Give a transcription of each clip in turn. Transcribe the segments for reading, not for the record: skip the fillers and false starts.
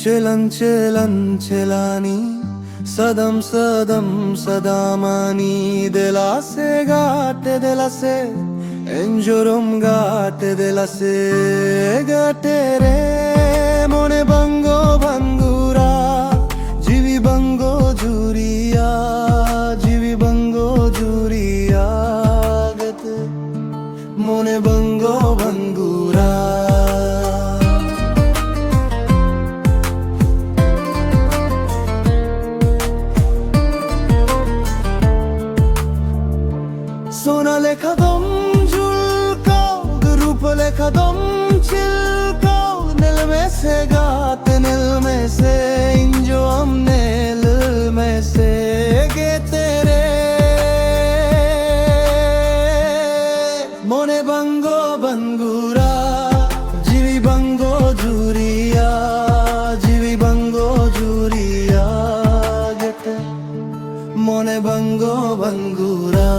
अंचलन चलन चलानी सदम सदम सदामानी दिलासे एंजोरम गाटे रे मने बंगो बंगुरा जीवी बंगो जुरिया गते मने बंगो बंगुरा सोना लेखा दम झुलकाओ रूप लेखा दम चिलकाओ नील में से गाते नील में से इंजो हमने नील में से गे तेरे मोने बंगो बंगुरा जीवी बंगो जुरिया गेते मोने बंगो बंगुरा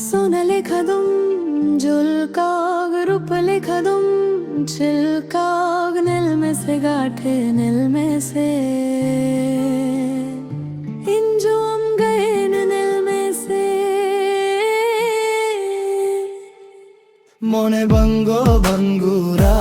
सोना लेखा दुम झुलकाग रूप लेखा दुम चिलकाग नील में से गाठे नील में से इंजो हम गए नील में से मोने बंगो बंगुरा।